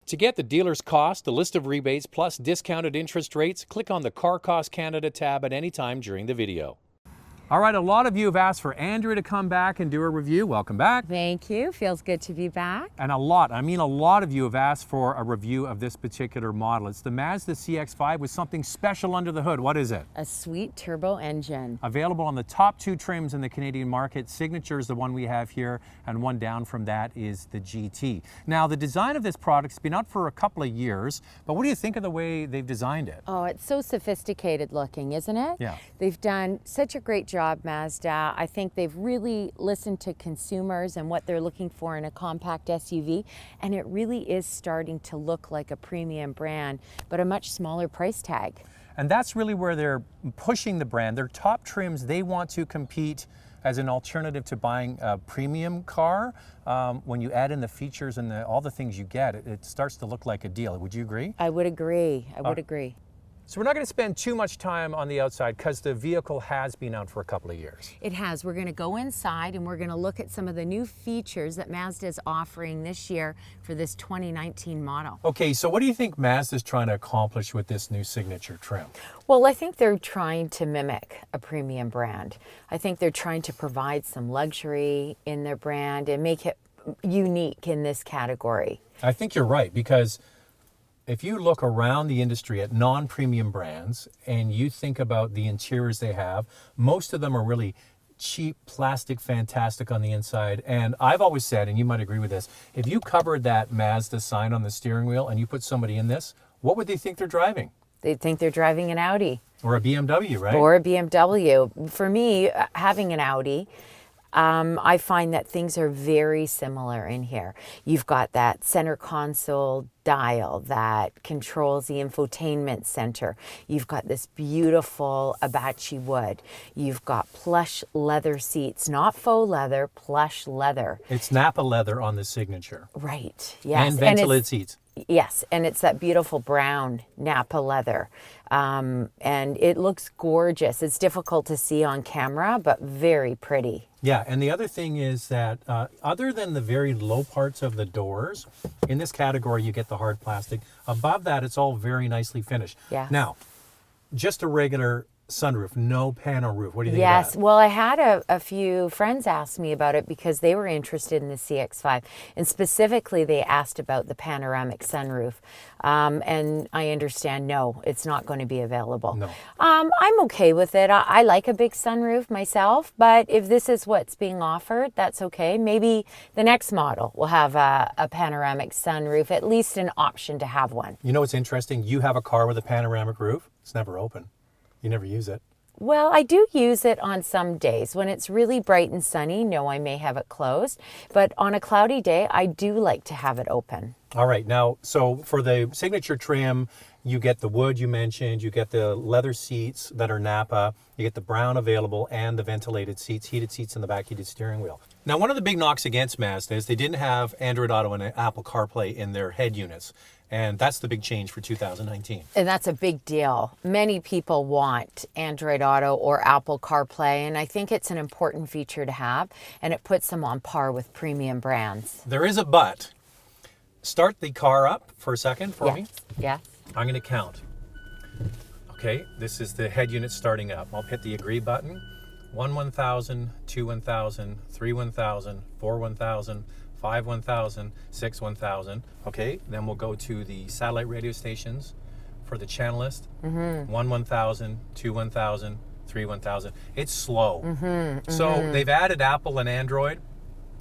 To get the dealer's cost, the list of rebates, plus discounted interest rates, click on the Car Cost Canada tab at any time during the video. All right, a lot of you have asked for Andrea to come back and do a review. Welcome back. Thank you. Feels good to be back. And a lot of you have asked for a review of this particular model. It's the Mazda CX-5 with something special under the hood. What is it? A sweet turbo engine. Available on the top 2 trims in the Canadian market. Signature is the one we have here, and one down from that is the GT. Now, the design of this product's been out for a couple of years, but what do you think of the way they've designed it? Oh, it's so sophisticated looking, isn't it? Yeah. They've done such a great job, Mazda. I think they've really listened to consumers and what they're looking for in a compact SUV, and it really is starting to look like a premium brand, but a much smaller price tag. And that's really where they're pushing the brand. Their top trims, they want to compete as an alternative to buying a premium car. When you add in the features and all the things you get, it starts to look like a deal. Would you agree? I would agree. I would agree. So we're not going to spend too much time on the outside because the vehicle has been out for a couple of years. It has. We're going to go inside and we're going to look at some of the new features that Mazda is offering this year for this 2019 model. Okay, so what do you think Mazda's trying to accomplish with this new signature trim? Well, I think they're trying to mimic a premium brand. I think they're trying to provide some luxury in their brand and make it unique in this category. I think you're right, because if you look around the industry at non-premium brands and you think about the interiors they have, most of them are really cheap, plastic, fantastic on the inside. And I've always said, and you might agree with this, if you covered that Mazda sign on the steering wheel and you put somebody in this, what would they think they're driving? They'd think they're driving an Audi. Or a BMW, right? Or a BMW. For me, having an Audi, I find that things are very similar in here. You've got that center console dial that controls the infotainment center. You've got this beautiful Abachi wood. You've got plush leather seats, not faux leather, plush leather. It's Nappa leather on the signature. Right, yes. And ventilated seats. Yes, and it's that beautiful brown Nappa leather. And it looks gorgeous. It's difficult to see on camera, but very pretty. Yeah, and the other thing is that other than the very low parts of the doors, in this category you get the hard plastic. Above that, it's all very nicely finished. Yeah. Now, just a regular sunroof, no panel roof. What do you think Yes, of that? well, I had a few friends ask me about it because they were interested in the CX-5, and specifically they asked about the panoramic sunroof. And I understand, no, it's not going to be available. No. I'm okay with it. I like a big sunroof myself, but if this is what's being offered, that's okay. Maybe the next model will have a panoramic sunroof, at least an option to have one. You know what's interesting? You have a car with a panoramic roof. It's never open. You never use it. Well, I do use it on some days. When it's really bright and sunny, no, I may have it closed. But on a cloudy day, I do like to have it open. All right. Now, so for the signature trim, you get the wood you mentioned, you get the leather seats that are Nappa, you get the brown available, and the ventilated seats, heated seats in the back, heated steering wheel. Now, one of the big knocks against Mazda is they didn't have Android Auto and Apple CarPlay in their head units. And that's the big change for 2019. And that's a big deal. Many people want Android Auto or Apple CarPlay, and I think it's an important feature to have, and it puts them on par with premium brands. There is a but. Start the car up for a second for me. Yes. I'm going to count. Okay, this is the head unit starting up. I'll hit the agree button. 1 1000, 2 1000, 3 1000, 4 1000, 5 1000, 6 1000. Okay, then we'll go to the satellite radio stations for the channel list. 1 1000, 2 1000, 3 1000. It's slow. So they've added Apple and Android.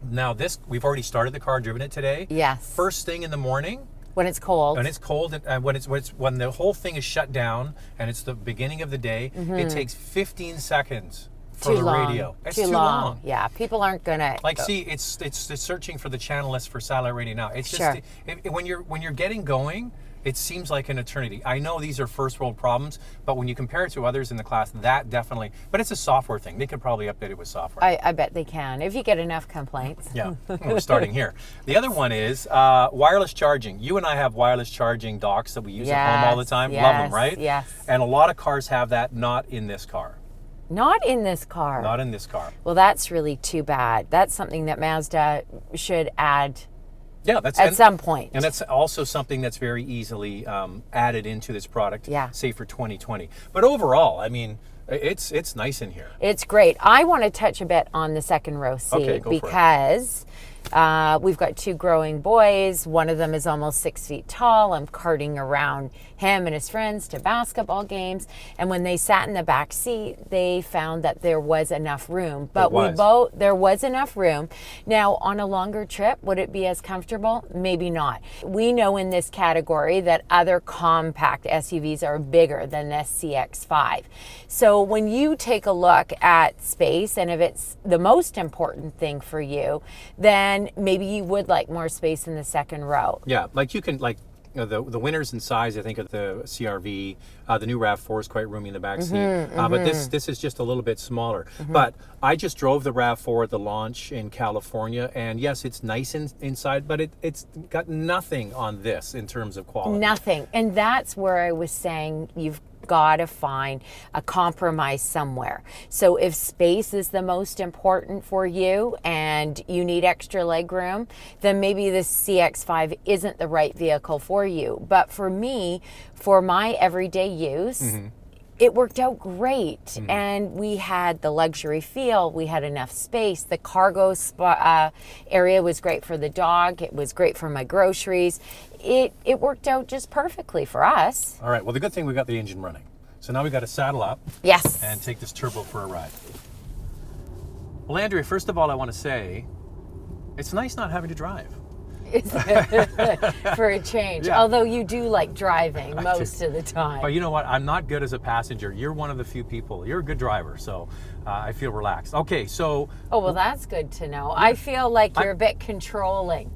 Now this, we've already started the car, driven it today. Yes. First thing in the morning. When it's cold. When it's cold, and when the whole thing is shut down and it's the beginning of the day, it takes 15 seconds for the radio. It's too long. Yeah, people aren't gonna see. It's searching for the channel list for satellite radio now. It's Sure. just when you're getting going, it seems like an eternity. I know these are first world problems, but when you compare it to others in the class, that definitely. But it's a software thing. They could probably update it with software. I bet they can if you get enough complaints. Yeah, we're starting here. The other one is wireless charging. You and I have wireless charging docks that we use at home all the time. Love them, right? Yes. And a lot of cars have that. Not in this car. Not in this car. Not in this car. Well, that's really too bad. That's something that Mazda should add Yeah, that's at some point. And that's also something that's very easily added into this product, Yeah. say for 2020. But overall, I mean, it's nice in here. It's great. I want to touch a bit on the second row seat Okay, go for it. because we've got two growing boys. One of them is almost 6 feet tall. I'm carting around him and his friends to basketball games. And when they sat in the back seat, they found that there was enough room. But there was enough room. Now, on a longer trip, would it be as comfortable? Maybe not. We know in this category that other compact SUVs are bigger than this CX-5. So when you take a look at space, and if it's the most important thing for you, then maybe you would like more space in the second row. Yeah, like you can, like, you know, the winners in size, I think, of the CRV, the new RAV4 is quite roomy in the back seat, but this is just a little bit smaller. But I just drove the RAV4 at the launch in California, and yes, it's nice inside, but it's got nothing on this in terms of quality. Nothing. And that's where I was saying you've got to find a compromise somewhere. So if space is the most important for you and you need extra leg room, then maybe the CX-5 isn't the right vehicle for you. But for me, for my everyday use, it worked out great. And we had the luxury feel, we had enough space. The cargo area was great for the dog. It was great for my groceries. It worked out just perfectly for us. All right, well, the good thing we got the engine running. So now we got to saddle up Yes. and take this turbo for a ride. Well, Andrea, first of all, I want to say, it's nice not having to drive. For a change. Yeah. Although you do like driving most of the time. But you know what? I'm not good as a passenger. You're one of the few people. You're a good driver, so I feel relaxed. Okay, so... Oh, well, that's good to know. I feel like you're a bit controlling.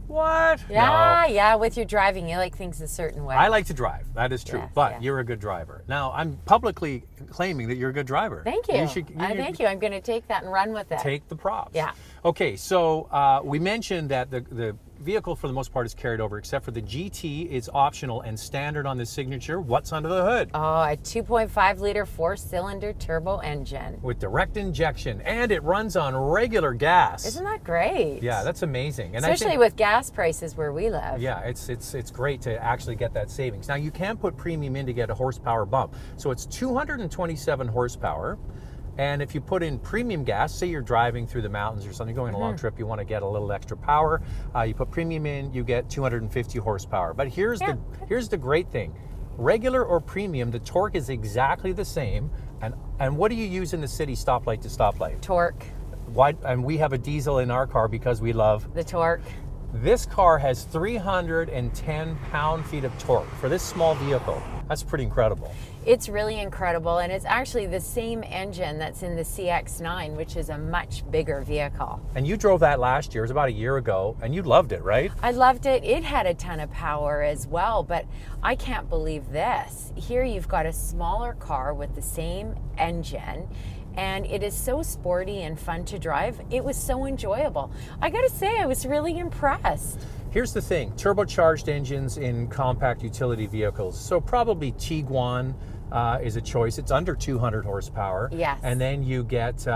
What? Yeah, No. yeah, with your driving, you like things a certain way. I like to drive. That is true. Yes, but yeah. you're a good driver. Now, I'm publicly claiming that you're a good driver. Thank you. Thank you. I'm going to take that and run with it. Take the props. Yeah. Okay, so we mentioned that the vehicle for the most part is carried over, except for the GT is optional and standard on the Signature. What's under the hood? Oh, a 2.5 liter 4-cylinder turbo engine. With direct injection, and it runs on regular gas. Isn't that great? Yeah, that's amazing. And especially with gas prices where we live. Yeah, it's great to actually get that savings. Now, you can put premium in to get a horsepower bump. So it's 227 horsepower. And if you put in premium gas, say you're driving through the mountains or something, going on a long trip, you want to get a little extra power, you put premium in, you get 250 horsepower. But here's the great thing. Regular or premium, the torque is exactly the same. And what do you use in the city stoplight to stoplight? Torque. Why? And we have a diesel in our car because we love the torque. This car has 310 pound-feet of torque for this small vehicle. That's pretty incredible. It's really incredible, and it's actually the same engine that's in the CX-9, which is a much bigger vehicle. And you drove that last year, it was about a year ago, and you loved it, right? I loved it. It had a ton of power as well, but I can't believe this. Here you've got a smaller car with the same engine, and it is so sporty and fun to drive. It was so enjoyable. I gotta say, I was really impressed. Here's the thing, turbocharged engines in compact utility vehicles. So probably Tiguan is a choice. It's under 200 horsepower. Yes. And then you get the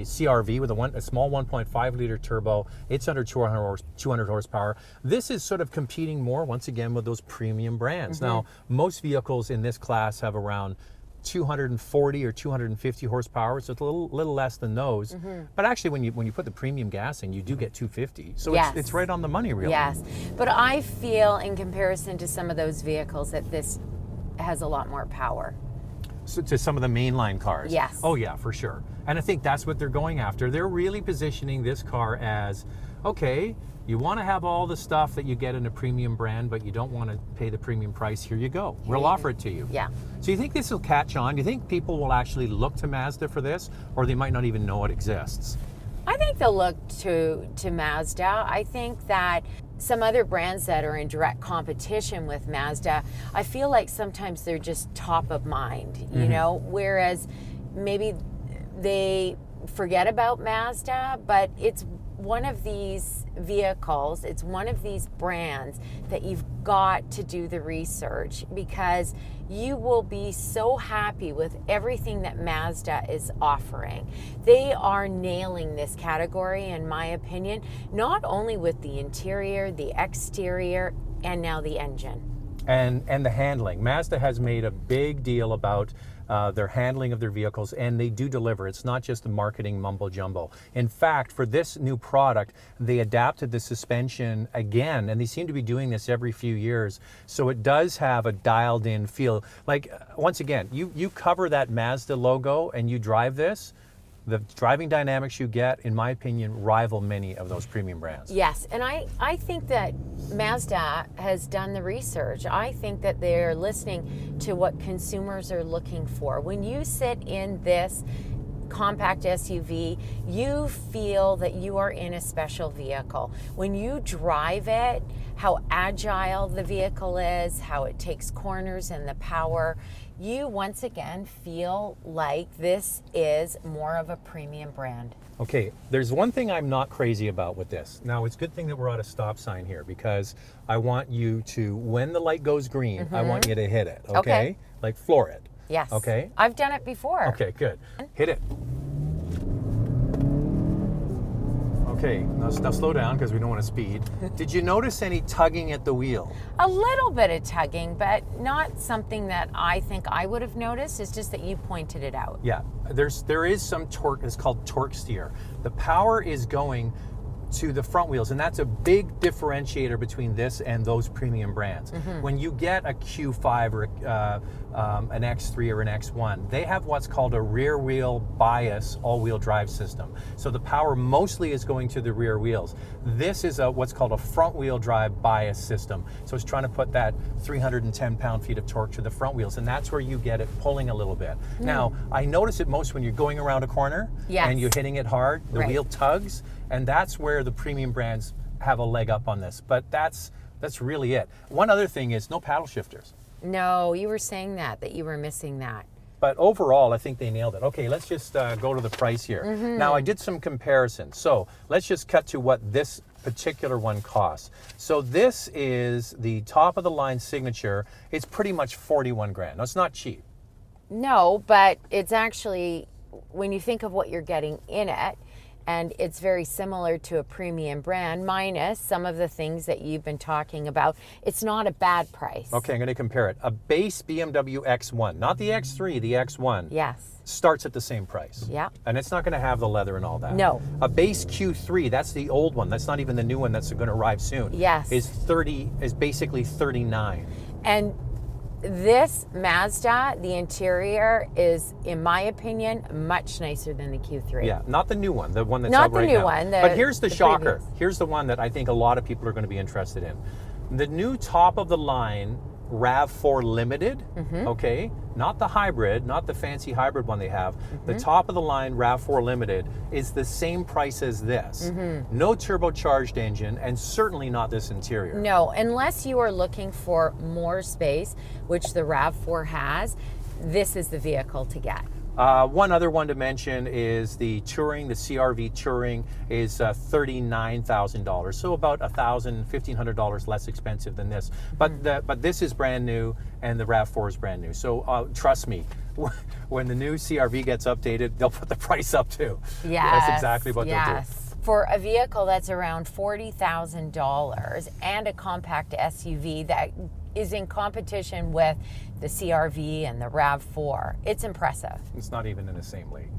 CRV with a small 1.5 liter turbo. It's under 200 horsepower. This is sort of competing more, once again, with those premium brands. Now, most vehicles in this class have around 240 or 250 horsepower, so it's a little less than those. But actually, when you put the premium gas in, you do get 250. So yes. it's right on the money, really. Yes, but I feel in comparison to some of those vehicles that this has a lot more power. So to some of the mainline cars. Yes. Oh yeah, for sure. And I think that's what they're going after. They're really positioning this car as, okay, you want to have all the stuff that you get in a premium brand, but you don't want to pay the premium price. Here you go. We'll offer it to you. Yeah. So you think this will catch on? Do you think people will actually look to Mazda for this, or they might not even know it exists? I think they'll look to Mazda. I think that some other brands that are in direct competition with Mazda, I feel like sometimes they're just top of mind, you know, whereas maybe they forget about Mazda, but it's one of these vehicles, it's one of these brands that you've got to do the research, because you will be so happy with everything that Mazda is offering. They are nailing this category, in my opinion, not only with the interior, the exterior, and now the engine. And the handling. Mazda has made a big deal about their handling of their vehicles, and they do deliver. It's not just a marketing mumbo jumbo. In fact, for this new product, they adapted the suspension again, and they seem to be doing this every few years. So it does have a dialed in feel. Like, once again, you cover that Mazda logo and you drive this, the driving dynamics you get, in my opinion, rival many of those premium brands. Yes, and I think that Mazda has done the research. I think that they're listening to what consumers are looking for. When you sit in this compact SUV, you feel that you are in a special vehicle. When you drive it, how agile the vehicle is, how it takes corners and the power, you once again feel like this is more of a premium brand. Okay, there's one thing I'm not crazy about with this. Now, it's a good thing that we're at a stop sign here, because I want you to, when the light goes green, I want you to hit it, okay? Like floor it. Yes. Okay? I've done it before. Okay, good. Hit it. Okay, now slow down because we don't want to speed. Did you notice any tugging at the wheel? A little bit of tugging, but not something that I think I would have noticed. It's just that you pointed it out. Yeah, there is some torque. It's called torque steer. The power is going to the front wheels, and that's a big differentiator between this and those premium brands. When you get a Q5 or an X3 or an X1, they have what's called a rear wheel bias all-wheel drive system. So the power mostly is going to the rear wheels. This is what's called a front wheel drive bias system. So it's trying to put that 310 pound-feet of torque to the front wheels, and that's where you get it pulling a little bit. Now, I notice it most when you're going around a corner and you're hitting it hard, the wheel tugs, and that's where the premium brands have a leg up on this. But that's really it. One other thing is no paddle shifters. No, you were saying that you were missing that. But overall, I think they nailed it. Okay, let's just go to the price here. Now, I did some comparisons. So let's just cut to what this particular one costs. So this is the top of the line Signature. It's pretty much 41 grand. Now, it's not cheap. No, but it's actually, when you think of what you're getting in it, and it's very similar to a premium brand, minus some of the things that you've been talking about. It's not a bad price. Okay, I'm going to compare it. A base BMW X1, not the X3, the X1, yes, starts at the same price. Yeah. And it's not going to have the leather and all that. No. A base Q3, that's the old one. That's not even the new one that's going to arrive soon. Yes. Is basically 39. And this Mazda, the interior is, in my opinion, much nicer than the Q3. Yeah, not the new one, the one that's Not out the right new now. one, But here's the shocker. previous. Here's the one that I think a lot of people are going to be interested in. The new top of the line RAV4 Limited, okay, not the hybrid, not the fancy hybrid one they have. The top of the line RAV4 Limited is the same price as this. No turbocharged engine, and certainly not this interior. No, unless you are looking for more space, which the RAV4 has, this is the vehicle to get. One other one to mention is the Touring, the CRV Touring is $39,000, so about $1,000, $1,500 less expensive than this. But this is brand new, and the RAV4 is brand new. So trust me, when the new CRV gets updated, they'll put the price up too. Yes, That's exactly what they'll do. For a vehicle that's around $40,000 and a compact SUV that is in competition with the CRV and the RAV4, it's impressive. It's not even in the same league.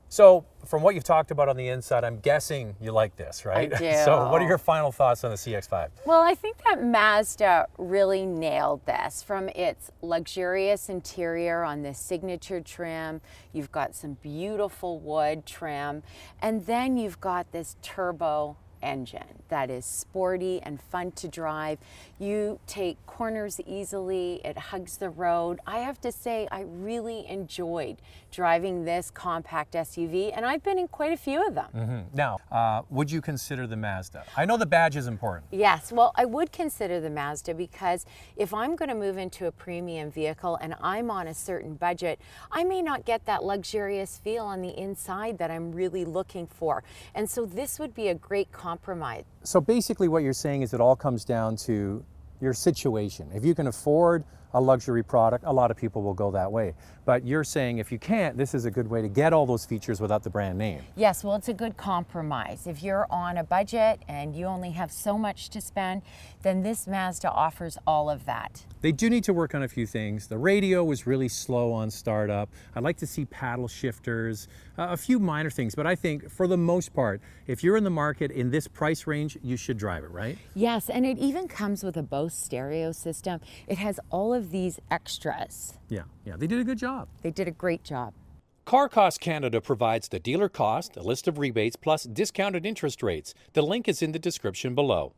So, from what you've talked about on the inside, I'm guessing you like this, right? I do. So, what are your final thoughts on the CX-5? Well, I think that Mazda really nailed this. From its luxurious interior on this Signature trim, you've got some beautiful wood trim, and then you've got this turbo engine that is sporty and fun to drive. You take corners easily, it hugs the road. I have to say, I really enjoyed driving this compact SUV, and I've been in quite a few of them. Now, would you consider the Mazda? I know the badge is important. Yes, well, I would consider the Mazda because if I'm going to move into a premium vehicle and I'm on a certain budget, I may not get that luxurious feel on the inside that I'm really looking for. And so this would be a great compromise. So basically what you're saying is it all comes down to your situation. If you can afford a luxury product, a lot of people will go that way. But you're saying if you can't, this is a good way to get all those features without the brand name. Yes, well, it's a good compromise. If you're on a budget and you only have so much to spend, then this Mazda offers all of that. They do need to work on a few things. The radio was really slow on startup. I'd like to see paddle shifters, a few minor things, but I think for the most part, if you're in the market in this price range, you should drive it, right? Yes, and it even comes with a BOSE stereo system. It has all of these extras. Yeah, they did a good job. They did a great job. Car Cost Canada provides the dealer cost, a list of rebates, plus discounted interest rates. The link is in the description below.